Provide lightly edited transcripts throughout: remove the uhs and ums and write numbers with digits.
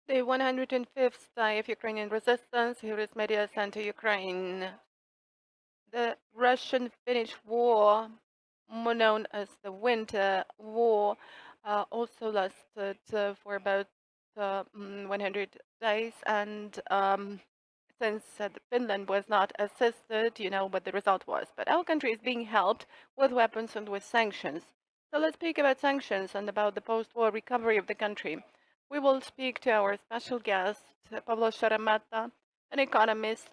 The 105th Day of Ukrainian Resistance. Here is Mediacentru Ukraine. The Russian-Finnish War, more known as the Winter War, also lasted for about 100 days. And since Finland was not assisted, you know what the result was. But our country is being helped with weapons and with sanctions. So let's speak about sanctions and about the post-war recovery of the country. We will speak to our special guest, Pavlo Sheremeta, an economist,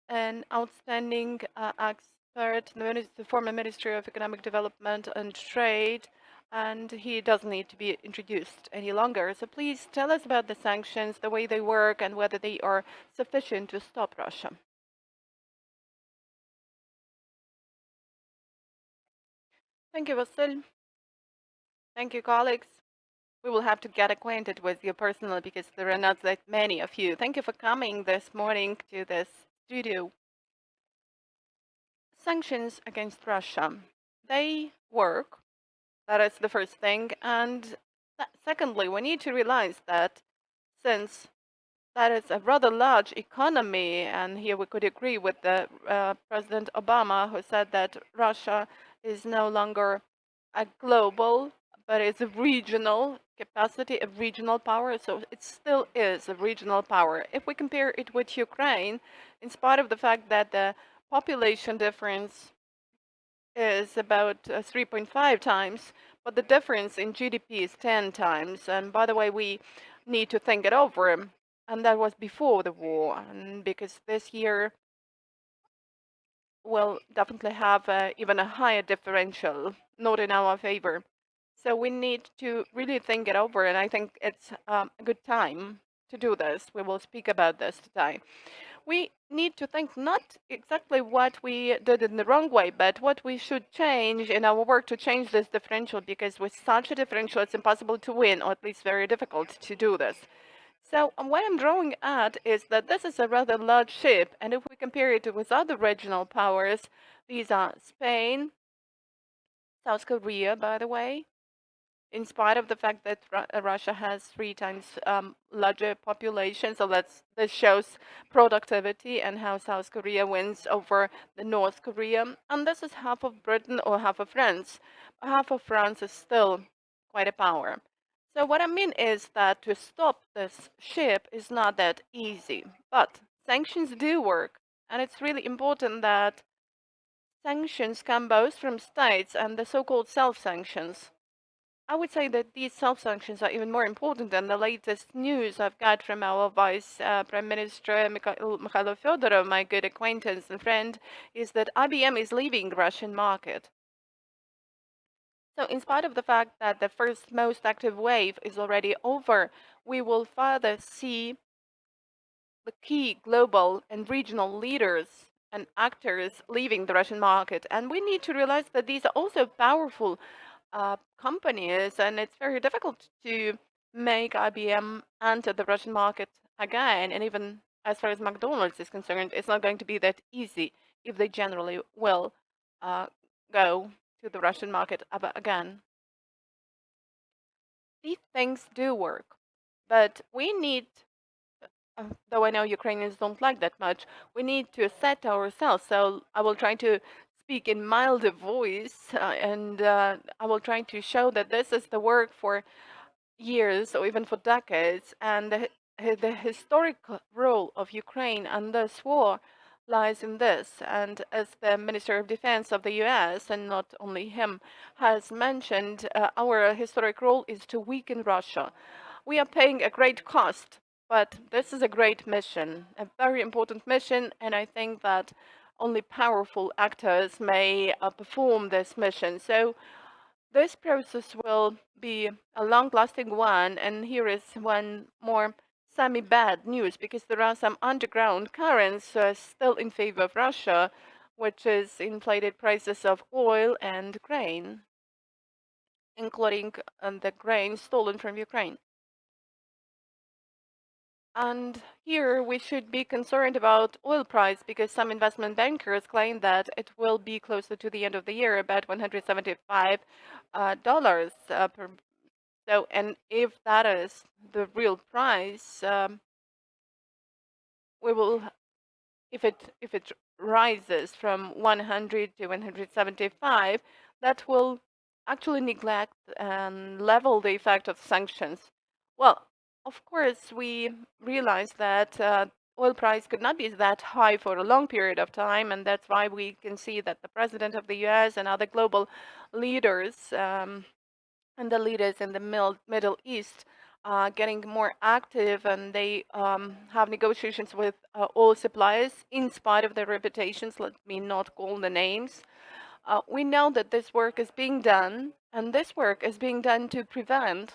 an outstanding expert, the former Ministry of Economic Development and Trade, and he doesn't need to be introduced any longer. So please tell us about the sanctions, the way they work, and whether they are sufficient to stop Russia. Thank you, Vasil. Thank you, colleagues. We will have to get acquainted with you personally because there are not that many of you. Thank you for coming this morning to this studio. Sanctions against Russia. They work. That is the first thing. And secondly, we need to realize that since that is a rather large economy, and here we could agree with the President Obama, who said that Russia is no longer a global, but it's a regional capacity, a regional power. So it still is a regional power. If we compare it with Ukraine, in spite of the fact that the population difference is about 3.5 times, but the difference in GDP is 10 times. And by the way, we need to think it over. And that was before the war, and because this year will definitely have even a higher differential, not in our favor. So we need to really think it over, and I think it's a good time to do this. We will speak about this today. We need to think not exactly what we did in the wrong way, but what we should change in our work to change this differential, because with such a differential, it's impossible to win, or at least very difficult to do this. So what I'm drawing at is that this is a rather large ship, and if we compare it with other regional powers, these are Spain, South Korea, by the way, in spite of the fact that Russia has 3 times larger population. So this shows productivity and how South Korea wins over the North Korea. And this is half of Britain or half of France. Half of France is still quite a power. So what I mean is that to stop this ship is not that easy. But sanctions do work. And it's really important that sanctions come both from states and the so-called self-sanctions. I would say that these self-sanctions are even more important than the latest news I've got from our Vice Prime Minister Mikhailo Fedorov, my good acquaintance and friend, is that IBM is leaving the Russian market. So in spite of the fact that the first most active wave is already over, we will further see the key global and regional leaders and actors leaving the Russian market. And we need to realize that these are also powerful companies, and it's very difficult to make IBM enter the Russian market again. And even as far as McDonald's is concerned, it's not going to be that easy if they generally will uh, go to the Russian market again. These things do work, but we need, though I know Ukrainians don't like that much, we need to set ourselves. So I will try to speak in milder voice, and I will try to show that this is the work for years or even for decades, and the historic role of Ukraine and this war lies in this. And as the Minister of Defense of the US, and not only him, has mentioned, our historic role is to weaken Russia. We are paying a great cost, but this is a great mission, a very important mission, and I think that only powerful actors may perform this mission. So this process will be a long-lasting one, and here is one more semi-bad news, because there are some underground currents still in favor of Russia, which is inflated prices of oil and grain, including the grain stolen from Ukraine. And here we should be concerned about oil price, because some investment bankers claim that it will be closer to the end of the year about $175 per So, and if that is the real price, we will, if it rises from 100 to 175, that will actually neglect and level the effect of sanctions. Well, of course, we realize that oil price could not be that high for a long period of time, and that's why we can see that the president of the U.S. and other global leaders and the leaders in the Middle East getting more active, and they have negotiations with oil suppliers in spite of their reputations. Let me not call the names. We know that this work is being done, and this work is being done to prevent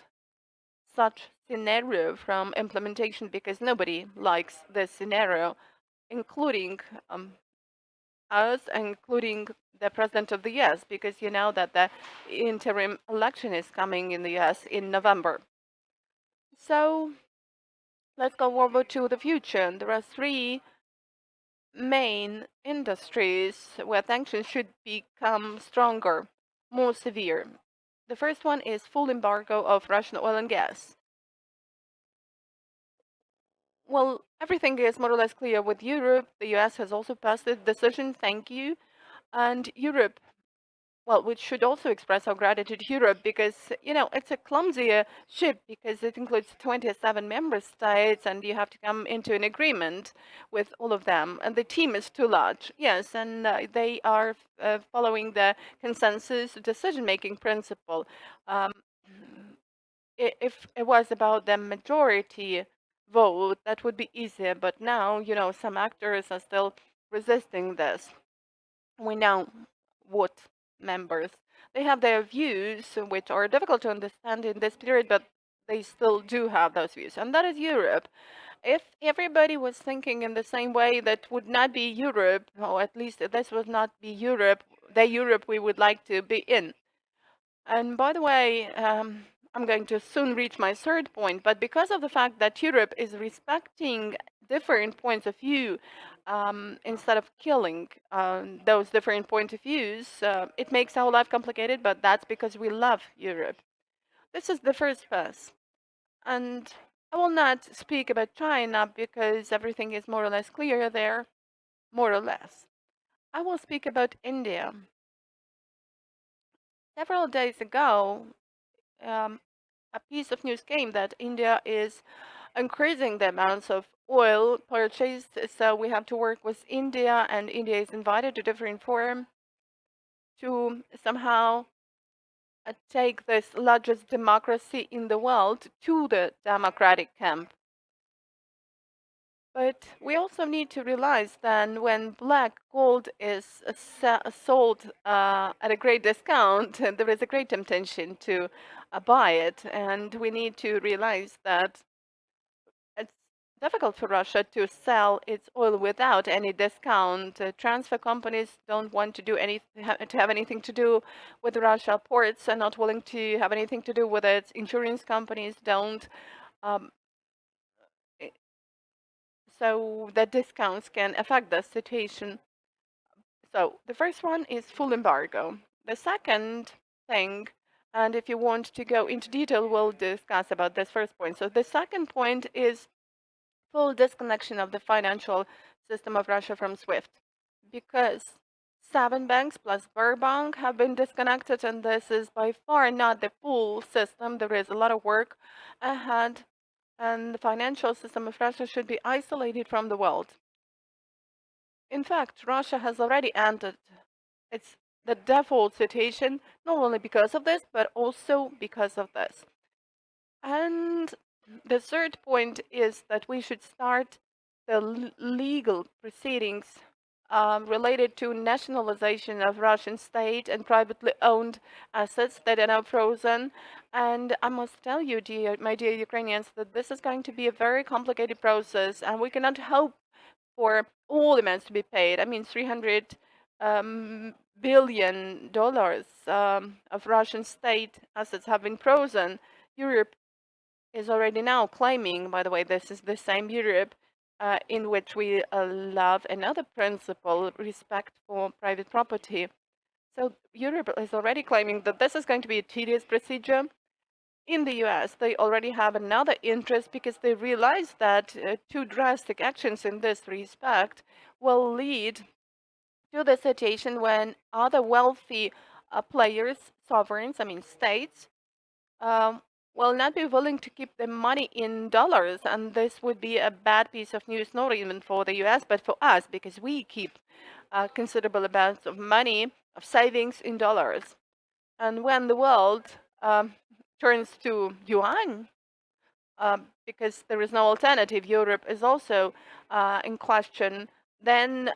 such scenario from implementation, because nobody likes this scenario, including us, including the president of the US, because you know that the interim election is coming in the US in November. So let's go over to the future. There are three main industries where sanctions should become stronger, more severe. The first one is full embargo of Russian oil and gas. Well, everything is more or less clear with Europe. The US has also passed the decision, thank you. And Europe, well, we should also express our gratitude to Europe, because, it's a clumsier ship because it includes 27 member states and you have to come into an agreement with all of them. And the team is too large, yes, and they are following the consensus decision-making principle. Um, if it was about the majority vote, that would be easier. But now, some actors are still resisting this. We know what members. They have their views, which are difficult to understand in this period, but they still do have those views. And that is Europe. If everybody was thinking in the same way, that would not be Europe, or at least this would not be Europe, the Europe we would like to be in. And by the way, I'm going to soon reach my third point, but because of the fact that Europe is respecting different points of view, instead of killing those different point of views, it makes our life complicated, but that's because we love Europe. This is the first pass. And I will not speak about China because everything is more or less clear there, more or less. I will speak about India. Several days ago, um, a piece of news came that India is increasing the amounts of oil purchased. So we have to work with India, and India is invited to different forum to somehow take this largest democracy in the world to the democratic camp. But we also need to realize that when black gold is sold at a great discount, there is a great temptation to buy it. And we need to realize that it's difficult for Russia to sell its oil without any discount. Transfer companies don't want to do to have anything to do with Russia. Ports are not willing to have anything to do with it. Insurance companies don't. Um, i- so the discounts can affect the situation. So the first one is full embargo. The second thing, and if you want to go into detail, we'll discuss about this first point. So the second point is full disconnection of the financial system of Russia from SWIFT, because 7 banks plus Sberbank have been disconnected, and this is by far not the full system. There is a lot of work ahead, and the financial system of Russia should be isolated from the world. In fact, Russia has already entered it's the default situation, not only because of this, but also because of this. And the third point is that we should start the legal proceedings related to nationalization of Russian state and privately owned assets that are now frozen. And I must tell you, my dear Ukrainians, that this is going to be a very complicated process, and we cannot hope for all amounts to be paid. I mean, 300 billion dollars of Russian state assets have been frozen. Europe is already now claiming, by the way, this is the same Europe in which we love another principle, respect for private property. So Europe is already claiming that this is going to be a tedious procedure. in the US, they already have another interest because they realize that too drastic actions in this respect will lead to the situation when other wealthy players, sovereigns, I mean states, um, will not be willing to keep the money in dollars. And this would be a bad piece of news, not even for the US, but for us, because we keep considerable amounts of money, of savings in dollars. And when the world um, turns to yuan, because there is no alternative, Europe is also in question, then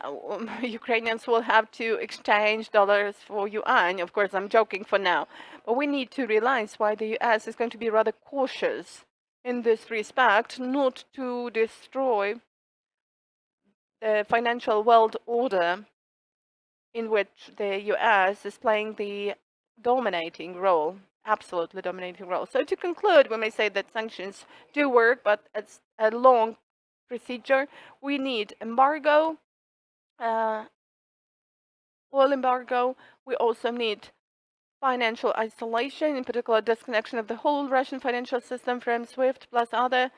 Ukrainians will have to exchange dollars for yuan. Of course, I'm joking for now. But we need to realize why the US is going to be rather cautious in this respect, not to destroy the financial world order in which the US is playing the dominating role, absolutely dominating role. So to conclude, we may say that sanctions do work, but it's a long procedure. We need embargo, uh, oil embargo. We also need financial isolation, in particular disconnection of the whole Russian financial system from SWIFT plus other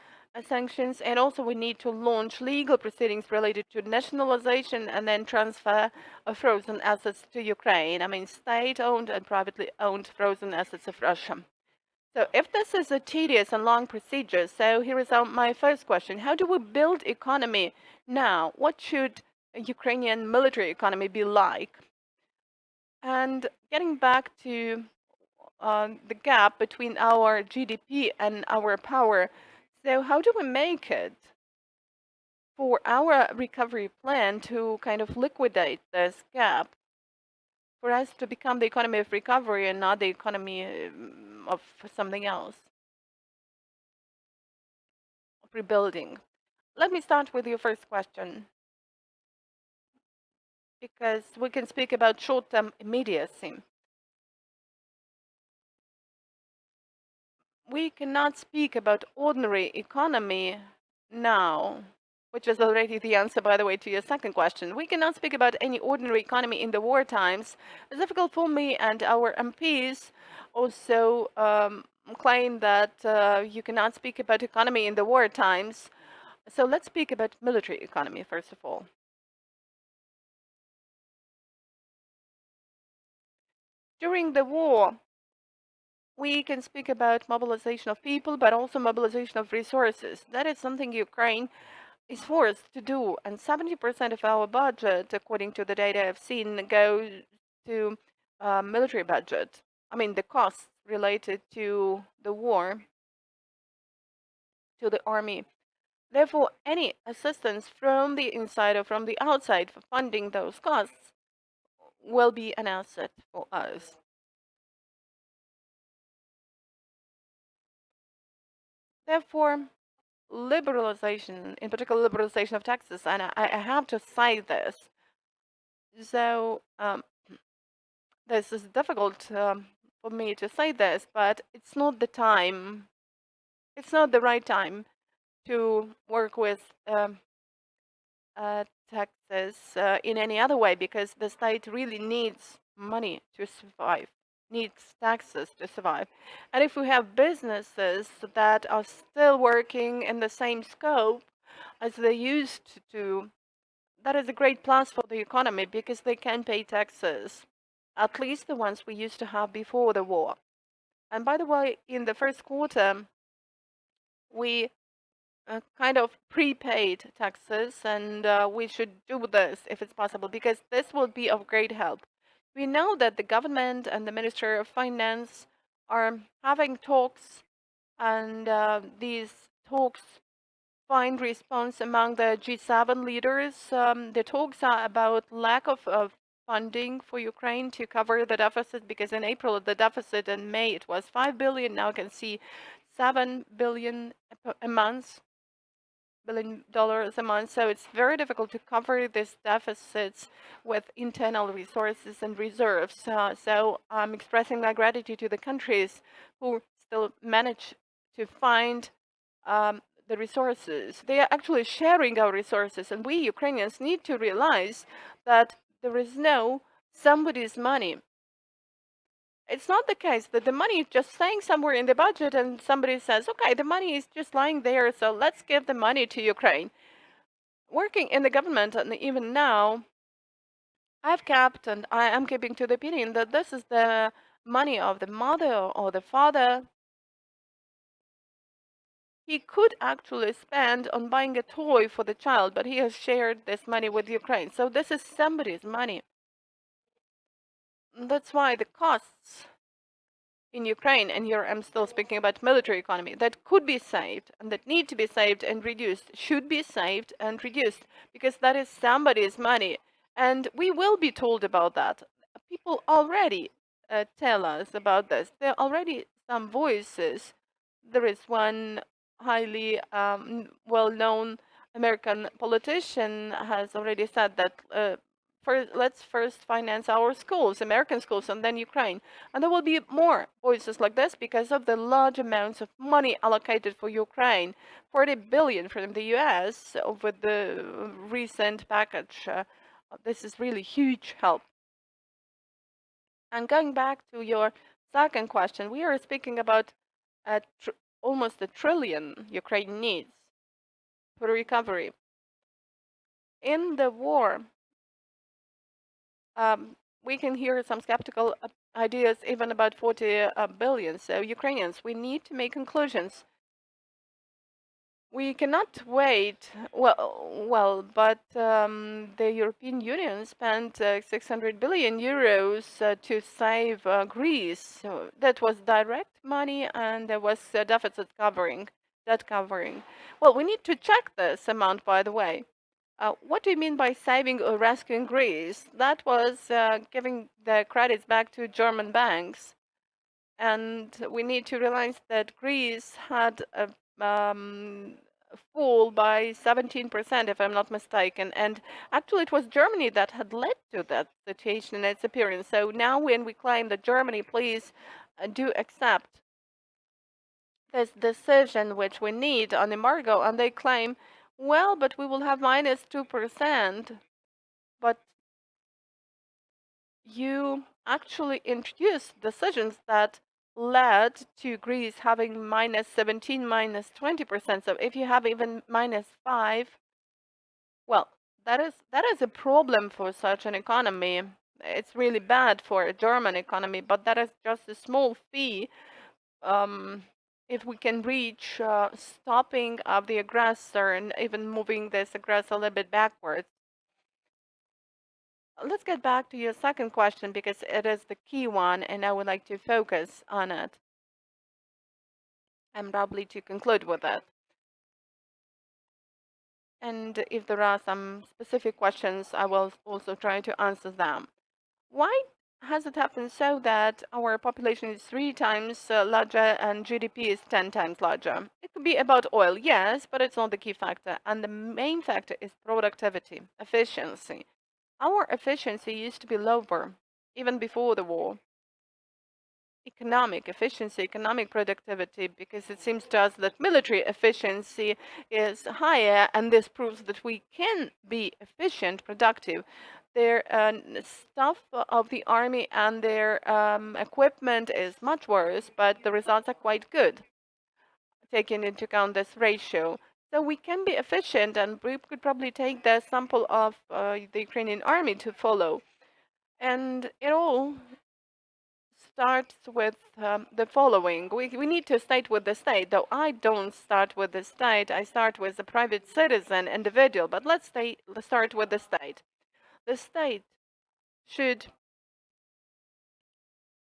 sanctions. And also we need to launch legal proceedings related to nationalization and then transfer of frozen assets to Ukraine. I mean, state-owned and privately owned frozen assets of Russia. So if this is a tedious and long procedure, so here is my first question. How do we build economy now? What should a Ukrainian military economy be like? And getting back to the gap between our GDP and our power, so how do we make it for our recovery plan to kind of liquidate this gap, for us to become the economy of recovery and not the economy of something else, of rebuilding? Let me start with your first question, because we can speak about short-term immediacy. We cannot speak about ordinary economy now, which is already the answer, by the way, to your second question. We cannot speak about any ordinary economy in the war times. It's difficult for me, and our MPs also claim that you cannot speak about economy in the war times. So let's speak about military economy, first of all. During the war, we can speak about mobilization of people, but also mobilization of resources. That is something Ukraine is forced to do, and 70% of our budget, according to the data I've seen, goes to military budget. I mean, the costs related to the war, to the army. Therefore, any assistance from the inside or from the outside for funding those costs will be an asset for us. Therefore, liberalization, in particular liberalization of taxes, and I have to say this. So this is difficult for me to say this, but it's not the time. It's not the right time to work with taxes in any other way, because the state really needs money to survive, needs taxes to survive. And if we have businesses that are still working in the same scope as they used to, that is a great plus for the economy, because they can pay taxes, at least the ones we used to have before the war. And by the way, in the first quarter, we kind of prepaid taxes, and we should do this if it's possible, because this will be of great help. We know that the government and the Minister of Finance are having talks, and these talks find response among the G7 leaders. The talks are about lack of funding for Ukraine to cover the deficit, because in April the deficit, in May it was 5 billion. Now you can see 7 billion a month, $1 billion a month. So it's very difficult to cover these deficits with internal resources and reserves. So I'm expressing my gratitude to the countries who still manage to find the resources. They are actually sharing our resources, and we Ukrainians need to realize that there is no somebody's money. It's not the case that the money is just staying somewhere in the budget and somebody says, okay, the money is just lying there, so let's give the money to Ukraine. Working in the government, and even now, I've kept and I am keeping to the opinion that this is the money of the mother or the father. He could actually spend on buying a toy for the child, but he has shared this money with Ukraine. So this is somebody's money. That's why the costs in Ukraine, and here I'm still speaking about military economy, that could be saved and that need to be saved and reduced, should be saved and reduced, because that is somebody's money. And we will be told about that. People already tell us about this. There are already some voices. There is one highly well-known American politician has already said that let's first finance our schools, American schools, and then Ukraine. And there will be more voices like this because of the large amounts of money allocated for Ukraine, 40 billion from the US with the recent package. This is really huge help. And going back to your second question, we are speaking about almost $1 trillion Ukraine needs for recovery. In the war, we can hear some skeptical ideas even about 40 billion. So Ukrainians, we need to make conclusions. We cannot wait. But the European Union spent 600 billion euros to save Greece. So that was direct money, and there was deficit covering, debt covering. Well, we need to check this amount, by the way. What do you mean by saving or rescuing Greece? That was giving the credits back to German banks. And we need to realize that Greece had a fall by 17%, if I'm not mistaken. And actually, it was Germany that had led to that situation and its appearance. So now, when we claim that Germany, please do accept this decision which we need on embargo, and they claim, well, but we will have minus 2%. But you actually introduced decisions that led to Greece having minus 17, minus 20%. So if you have even minus 5, well, that is a problem for such an economy. It's really bad for a German economy, but that is just a small fee. If we can reach stopping of the aggressor and even moving this aggressor a little bit backwards. Let's get back to your second question because it is the key one and I would like to focus on it. And probably to conclude with it. And if there are some specific questions, I will also try to answer them. Why has it happened so that our population is 3 times larger and GDP is 10 times larger? It could be about oil, yes, but it's not the key factor. And the main factor is productivity, efficiency. Our efficiency used to be lower, even before the war. Economic efficiency, economic productivity, because it seems to us that military efficiency is higher, and this proves that we can be efficient, productive. Their stuff of the army and their equipment is much worse, but the results are quite good, taking into account this ratio. So we can be efficient, and we could probably take the sample of the Ukrainian army to follow. And it all starts with the following. We need to start with the state, though I don't start with the state. I start with the private citizen, individual. But let's start with the state. The state should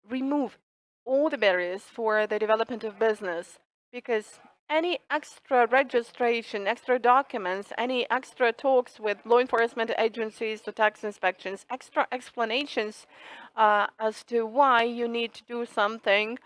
remove all the barriers for the development of business because any extra registration, extra documents, any extra talks with law enforcement agencies to tax inspections, extra explanations as to why you need to do something,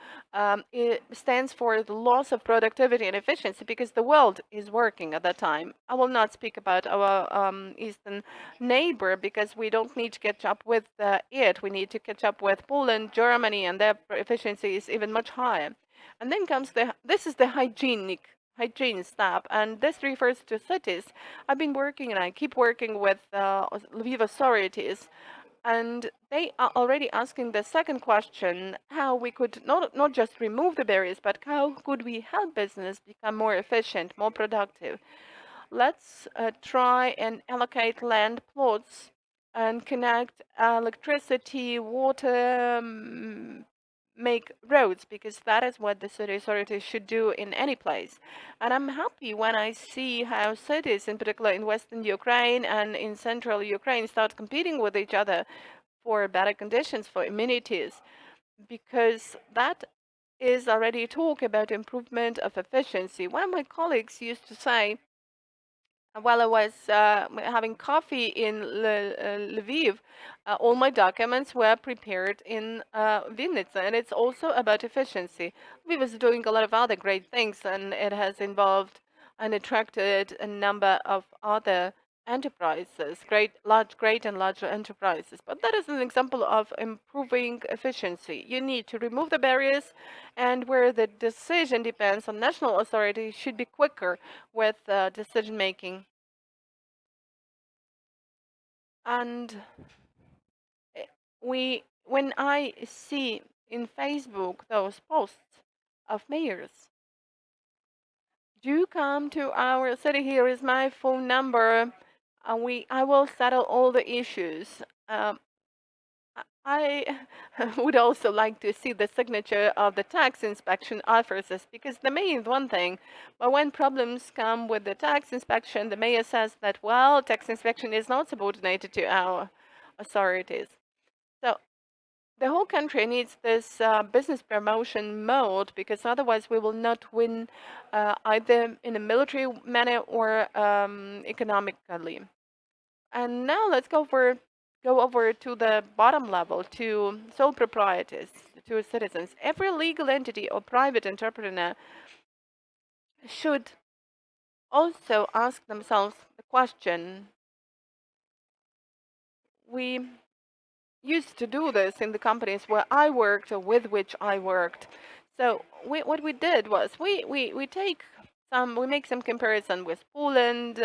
it stands for the loss of productivity and efficiency because the world is working at that time. I will not speak about our eastern neighbor because we don't need to catch up with it. We need to catch up with Poland, Germany, and their efficiency is even much higher. And then comes this is the hygiene step, and this refers to cities. I've been working and I keep working with Lviv authorities, And they are already asking the second question, how we could not just remove the barriers, but how could we help business become more efficient, more productive? Let's try and allocate land plots and connect electricity, water, make roads, because that is what the city authorities should do in any place. And I'm happy when I see how cities, in particular in Western Ukraine and in Central Ukraine, start competing with each other for better conditions, for amenities, because that is already talk about improvement of efficiency. One of my colleagues used to say, while I was having coffee in Lviv, all my documents were prepared in Vinnytsia, and it's also about efficiency. Lviv is doing a lot of other great things, and it has involved and attracted a number of other enterprises, great and larger enterprises. But that is an example of improving efficiency. You need to remove the barriers, and where the decision depends on national authority, should be quicker with decision making. And when I see in Facebook those posts of mayors, do come to our city. Here is my phone number. I will settle all the issues. I would also like to see the signature of the tax inspection officers, because the mayor is one thing, but when problems come with the tax inspection, the mayor says that, well, tax inspection is not subordinated to our authorities. So the whole country needs this business promotion mode, because otherwise we will not win either in a military manner or economically. And now let's go over to the bottom level, to sole proprietors, to citizens. Every legal entity or private entrepreneur should also ask themselves the question. We used to do this in the companies where I worked or with which I worked. So what we did was we make some comparison with Poland,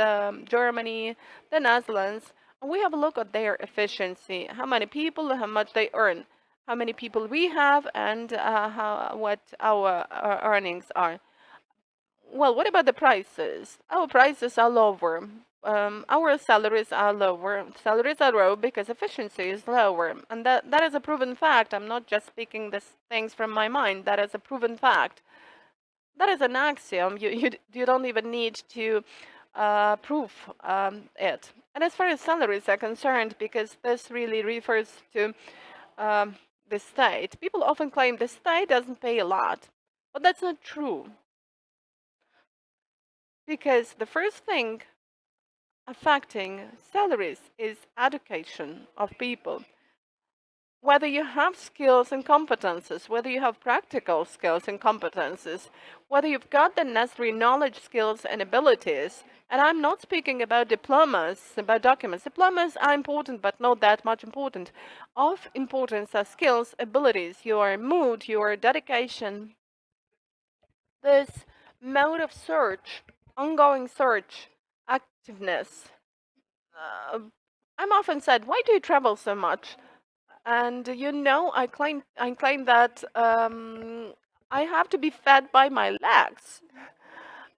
Germany, the Netherlands, and we have a look at their efficiency, how many people, how much they earn, how many people we have, and what our earnings are. Well, what about the prices? Our prices are lower. Our salaries are lower. Salaries are low because efficiency is lower. And that is a proven fact. I'm not just speaking these things from my mind. That is a proven fact. That is an axiom. You don't even need to prove it. And as far as salaries are concerned, because this really refers to the state, people often claim the state doesn't pay a lot. But that's not true. Because the first thing affecting salaries is education of people. Whether you have skills and competences, whether you have practical skills and competences, whether you've got the necessary knowledge, skills, and abilities. And I'm not speaking about diplomas, about documents. Diplomas are important, but not that much important. Of importance are skills, abilities, your mood, your dedication. This mode of search, ongoing search, activeness. Uh, I'm often said, "Why do you travel so much?" And I claim that I have to be fed by my legs.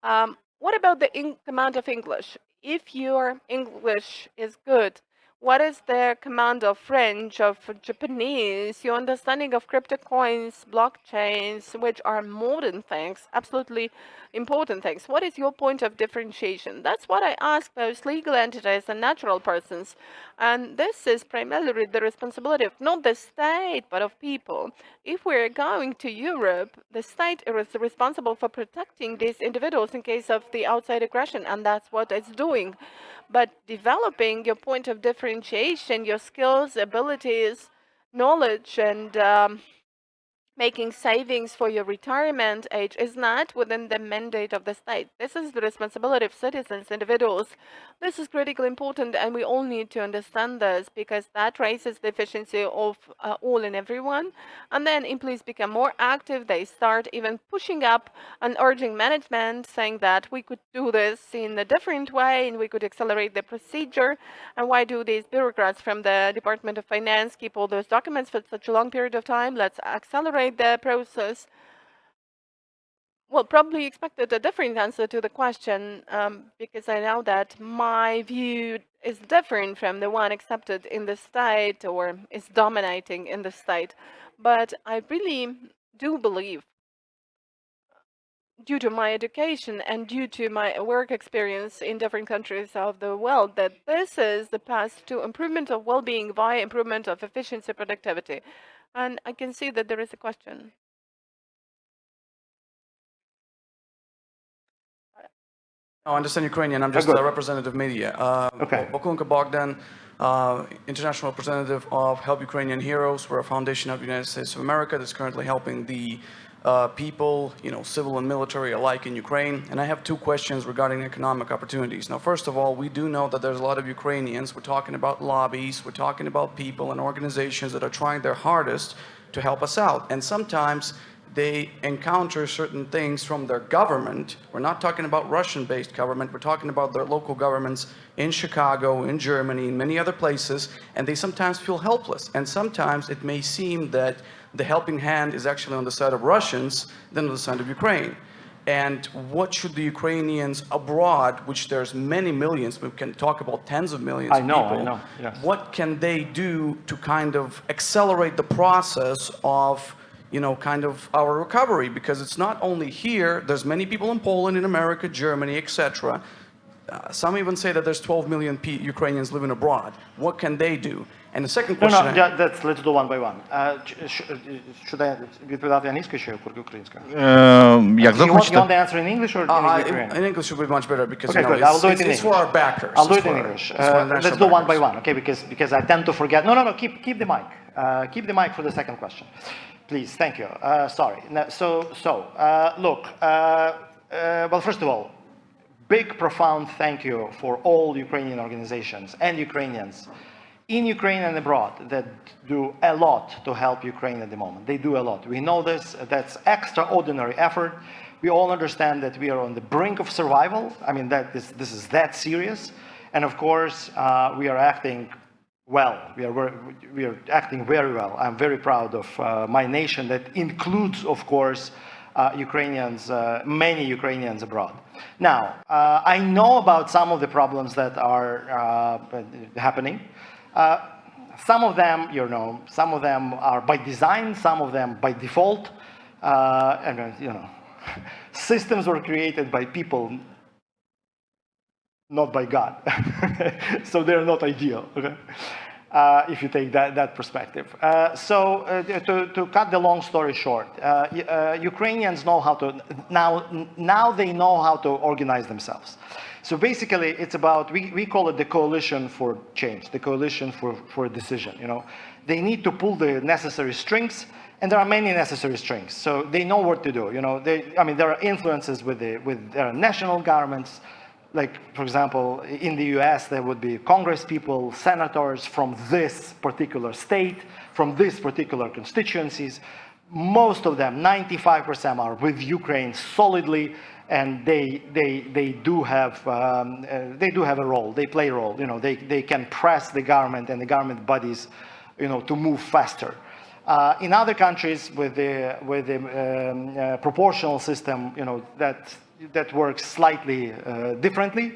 What about the command of English? If your English is good, what is the command of French, of Japanese, your understanding of crypto coins, blockchains, which are modern things, absolutely important things? What is your point of differentiation? That's what I ask both legal entities and natural persons. And this is primarily the responsibility of not the state, but of people. If we're going to Europe, the state is responsible for protecting these individuals in case of the outside aggression, and that's what it's doing. But developing your point of differentiation, your skills, abilities, knowledge, and making savings for your retirement age is not within the mandate of the state. This is the responsibility of citizens, individuals. This is critically important, and we all need to understand this because that raises the efficiency of all and everyone. And then employees become more active. They start even pushing up and urging management, saying that we could do this in a different way and we could accelerate the procedure. And why do these bureaucrats from the Department of Finance keep all those documents for such a long period of time? Let's accelerate the process. Well, probably expected a different answer to the question because I know that my view is different from the one accepted in the state or is dominating in the state. But I really do believe, due to my education and due to my work experience in different countries of the world, that this is the path to improvement of well-being via improvement of efficiency, productivity. And I can see that there is a question. I understand Ukrainian. I'm just a representative media. Okay. Bakunka Bogdan, international representative of Help Ukrainian Heroes. We're a foundation of the United States of America that's currently helping the people, civil and military alike in Ukraine. And I have two questions regarding economic opportunities. Now, first of all, we do know that there's a lot of Ukrainians. We're talking about lobbies. We're talking about people and organizations that are trying their hardest to help us out. And sometimes they encounter certain things from their government. We're not talking about Russian-based government. We're talking about their local governments in Chicago, in Germany, in many other places, and they sometimes feel helpless. And sometimes it may seem that the helping hand is actually on the side of Russians than on the side of Ukraine. And what should the Ukrainians abroad, which there's many millions, we can talk about tens of millions of people. I know, yes. What can they do to kind of accelerate the process of kind of our recovery? Because it's not only here, there's many people in Poland, in America, Germany, etc. Some even say that there's 12 million Ukrainians living abroad. What can they do? And the second question... let's do one by one. Should I відповідати англійською чи українською? Як You захочете. want the answer in English or in Ukrainian? In English would be much better because Okay, good. I'll do it in it's for our backers. I'll do it in English. Let's do one by one, okay? Because I tend to forget. No. Keep the mic. Keep the mic for the second question, please. Thank you. Sorry. Look. Well, first of all, big, profound thank you for all Ukrainian organizations and Ukrainians in Ukraine and abroad that do a lot to help Ukraine at the moment. They do a lot. We know this. That's extraordinary effort. We all understand that we are on the brink of survival. I mean, this is that serious. And of course, we are acting well. We are acting very well. I'm very proud of my nation that includes, of course, Ukrainians, many Ukrainians abroad. Now, I know about some of the problems that are happening. Some of them are by design, some of them by default. Systems were created by people, not by God. So they're not ideal, okay? If you take that perspective. To cut the long story short, Ukrainians know how to, now they know how to organize themselves. So basically, it's about, we call it the coalition for change, the coalition for a decision. They need to pull the necessary strings, and there are many necessary strings. So they know what to do. There are influences with their national governments. Like, for example, in the US, there would be Congress people, senators from this particular state, from this particular constituencies. Most of them, 95%, are with Ukraine solidly, and they do have a role. They play a role. They can press the government and the government bodies, to move faster. In other countries with the proportional system, that works slightly differently.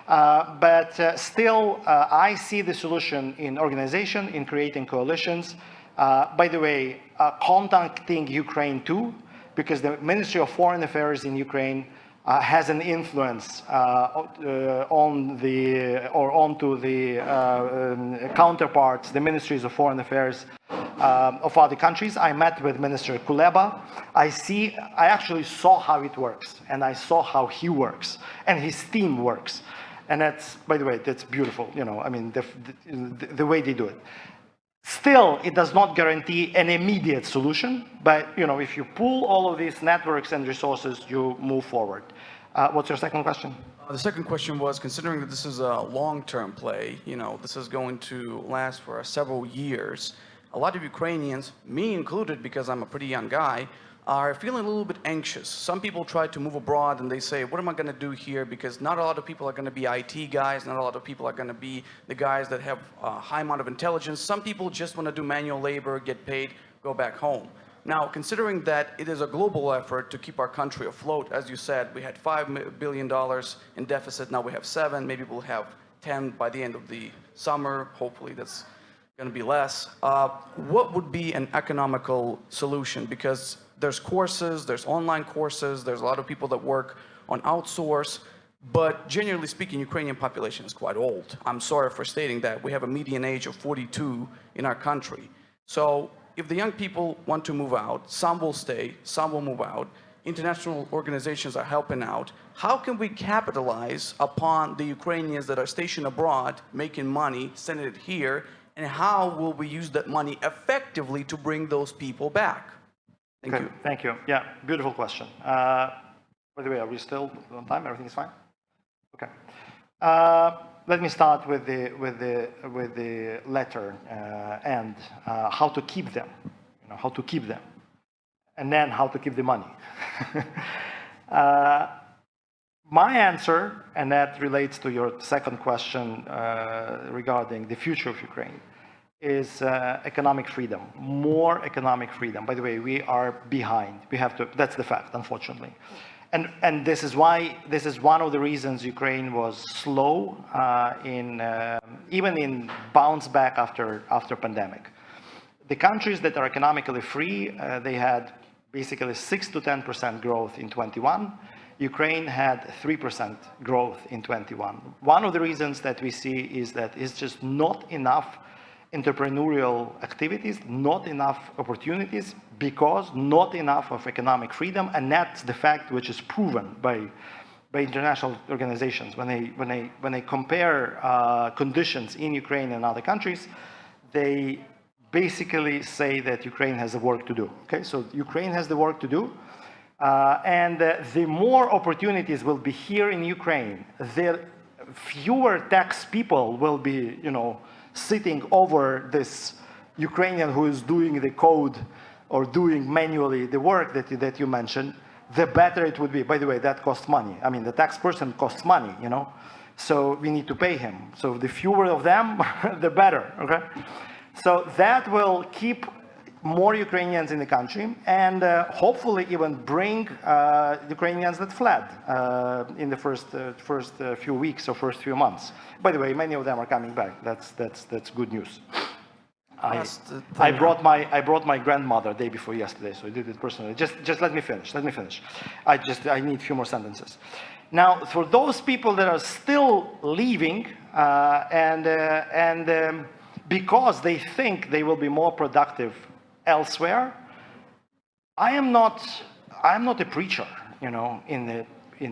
But still, I see the solution in organization, in creating coalitions. By the way, contacting Ukraine too, because the Ministry of Foreign Affairs in Ukraine has an influence onto the counterparts, the ministries of foreign affairs of other countries. I met with Minister Kuleba. I actually saw how it works, and I saw how he works, and his team works. And that's, by the way, that's beautiful. The way they do it. Still, it does not guarantee an immediate solution, but if you pool all of these networks and resources, you move forward. What's your second question? The second question was, considering that this is a long-term play, this is going to last for several years, a lot of Ukrainians, me included because I'm a pretty young guy, are feeling a little bit anxious. Some people try to move abroad and they say, what am I going to do here? Because not a lot of people are going to be IT guys, not a lot of people are going to be the guys that have a high amount of intelligence. Some people just want to do manual labor, get paid, go back home. Now, considering that it is a global effort to keep our country afloat, as you said, we had $5 billion in deficit, now we have 7, maybe we'll have 10 by the end of the summer, hopefully that's going to be less. What would be an economical solution? Because there's courses, there's online courses, there's a lot of people that work on outsource, but generally speaking, Ukrainian population is quite old. I'm sorry for stating that. We have a median age of 42 in our country. So if the young people want to move out, some will stay, some will move out. International organizations are helping out. How can we capitalize upon the Ukrainians that are stationed abroad, making money, sending it here, and how will we use that money effectively to bring those people back? Thank you. Thank you. Yeah, beautiful question. By the way, are we still on time? Everything is fine? Okay. Let me start with the letter and how to keep them, how to keep them, and then how to keep the money. My answer, and that relates to your second question regarding the future of Ukraine, is economic freedom, more economic freedom. By the way, we are behind. We have to. That's the fact, unfortunately. And this is why, this is one of the reasons Ukraine was slow even in bounce back after pandemic. The countries that are economically free, they had basically 6 to 10% growth in 21. Ukraine had 3% growth in 21. One of the reasons that we see is that it's just not enough entrepreneurial activities, not enough opportunities, because not enough of economic freedom, and that's the fact which is proven by international organizations. When they compare conditions in Ukraine and other countries, they basically say that Ukraine has the work to do. Okay, so Ukraine has the work to do, and the more opportunities will be here in Ukraine, the fewer tax people will be, sitting over this Ukrainian who is doing the code or doing manually the work that you mentioned, the better it would be. By the way, that costs money. I mean, the tax person costs money, so we need to pay him. So the fewer of them, the better, okay? So that will keep more Ukrainians in the country and hopefully even bring Ukrainians that fled in the first few weeks or first few months. By the way, many of them are coming back. That's good news. I brought my grandmother day before yesterday, so I did it personally. Just let me finish. I need a few more sentences. Now, for those people that are still leaving and because they think they will be more productive elsewhere, I am not a preacher, in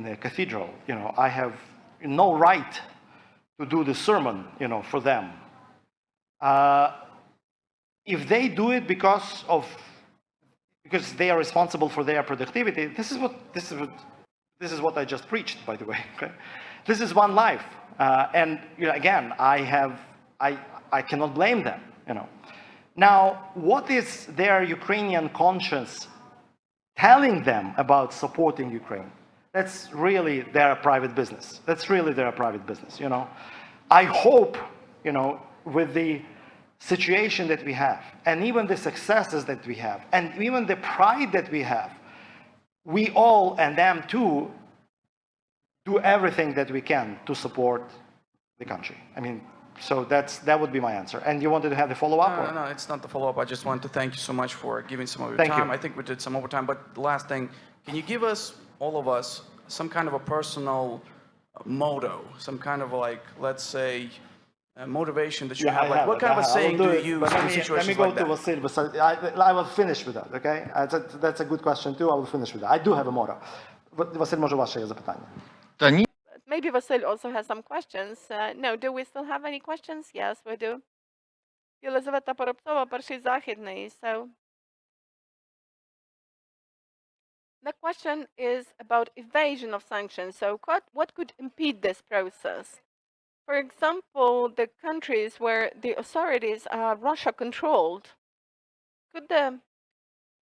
the cathedral. I have no right to do the sermon, for them. If they do it because they are responsible for their productivity, this is what I just preached, by the way. Okay? This is one life, and again, I cannot blame them. Now, what is their Ukrainian conscience telling them about supporting Ukraine? That's really their private business. I hope, with the situation that we have, and even the successes that we have, and even the pride that we have, we all, and them too, do everything that we can to support the country. I mean, so that would be my answer. And you wanted to have the follow-up? No, it's not the follow-up. I just wanted to thank you so much for giving some of your Thank time. you. I think we did some overtime, but the last thing, can you give us, all of us, some kind of a personal motto, some kind of like, let's say, motivation that you have? Like, what kind of a saying do you use in situations Let me go like that? to Vasil. I will finish with that, okay? That's a good question too. I will finish with that. I do have a motto. Василь, може, у вас ще є запитання? Та ні, Maybe Vasil also has some questions. No, do we still have any questions? Yes, we do. Єлизавета Поробцова, Перший Західний. So the question is about evasion of sanctions. So what could impede this process? For example, the countries where the authorities are Russia-controlled, could the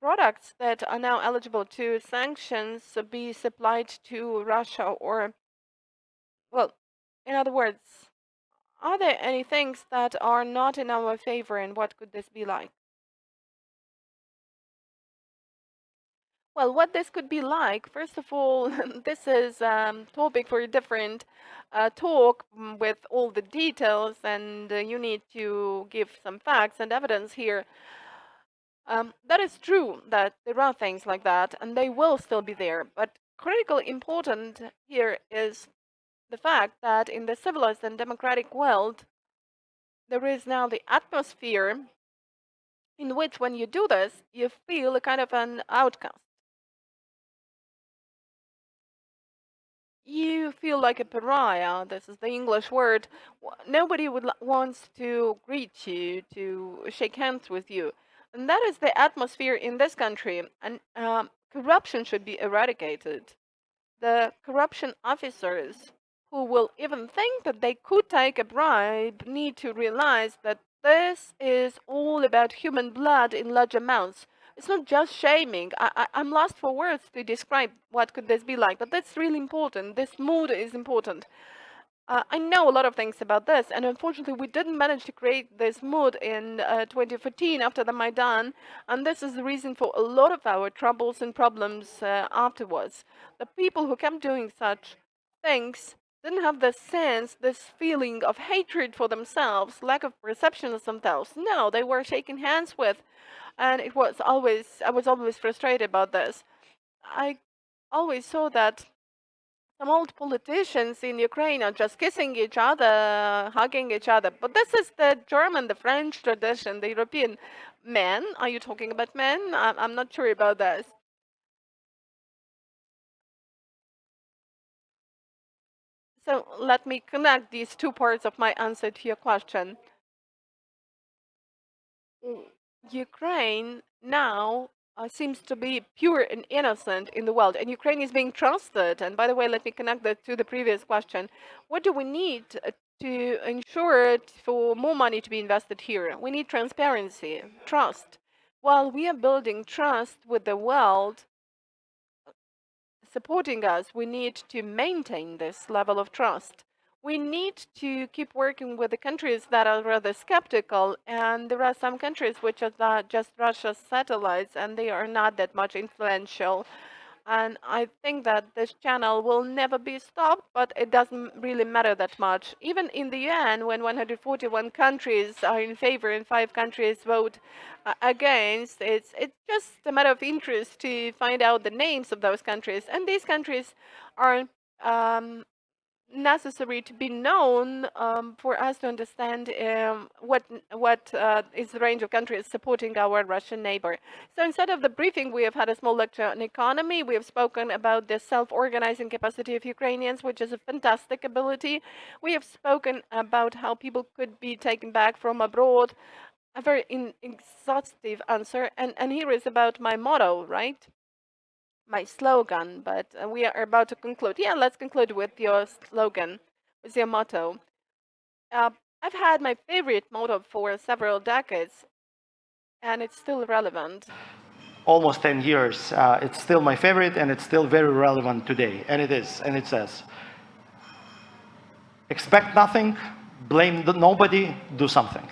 products that are now eligible to sanctions be supplied to Russia? Or, well, in other words, are there any things that are not in our favor, and what could this be like? Well, what this could be like, first of all, this is topic for a different talk with all the details, and you need to give some facts and evidence here. That is true that there are things like that, and they will still be there. But critically important here is the fact that in the civilized and democratic world, there is now the atmosphere in which, when you do this, you feel a kind of an outcast. You feel like a pariah. This is the English word. Nobody wants to greet you, to shake hands with you. And that is the atmosphere in this country. And corruption should be eradicated. The corruption officers who will even think that they could take a bribe need to realize that this is all about human blood in large amounts. It's not just shaming. I'm lost for words to describe what could this be like, but that's really important. This mood is important. I know a lot of things about this, and unfortunately we didn't manage to create this mood in 2014 after the Maidan, and this is the reason for a lot of our troubles and problems afterwards. The people who kept doing such things didn't have this sense, this feeling of hatred for themselves, lack of perception of themselves. No, they were shaking hands with, and I was always frustrated about this. I always saw that some old politicians in Ukraine are just kissing each other, hugging each other. But this is the German, the French tradition, the European. Men? Are you talking about men? I'm not sure about this. So let me connect these two parts of my answer to your question. Ukraine now seems to be pure and innocent in the world, and Ukraine is being trusted. And by the way, let me connect that to the previous question. What do we need to ensure for more money to be invested here? We need transparency, trust. While we are building trust with the world supporting us, we need to maintain this level of trust. We need to keep working with the countries that are rather skeptical, and there are some countries which are just Russia's satellites, and they are not that much influential. And I think that this channel will never be stopped, but it doesn't really matter that much. Even in the UN, when 141 countries are in favor and 5 countries vote against, it's just a matter of interest to find out the names of those countries. And these countries are necessary to be known for us to understand what is the range of countries supporting our Russian neighbor. So instead of the briefing, we have had a small lecture on economy. We have spoken about the self-organizing capacity of Ukrainians, which is a fantastic ability. We have spoken about how people could be taken back from abroad. A very exhaustive answer. And here is about my motto, right? My slogan, but we are about to conclude. Yeah, let's conclude with your slogan, with your motto. I've had my favorite motto for several decades, and it's still relevant. Almost 10 years. It's still my favorite, and it's still very relevant today. And it is. And it says, expect nothing, blame nobody, do something.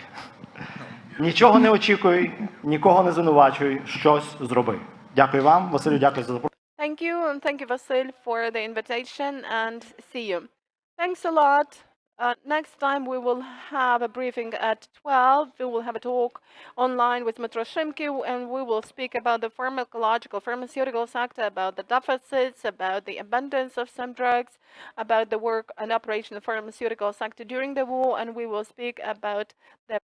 Нічого не очікуй, нікого не звинувачуй, щось зроби. Дякую вам, Василю, дякую за запрошення. Thank you, and thank you, Vasil, for the invitation, and see you. Thanks a lot. Next time we will have a briefing at 12. We will have a talk online with Dmytro Shimky, and we will speak about the pharmaceutical sector, about the deficits, about the abundance of some drugs, about the work and operation of the pharmaceutical sector during the war, and we will speak about the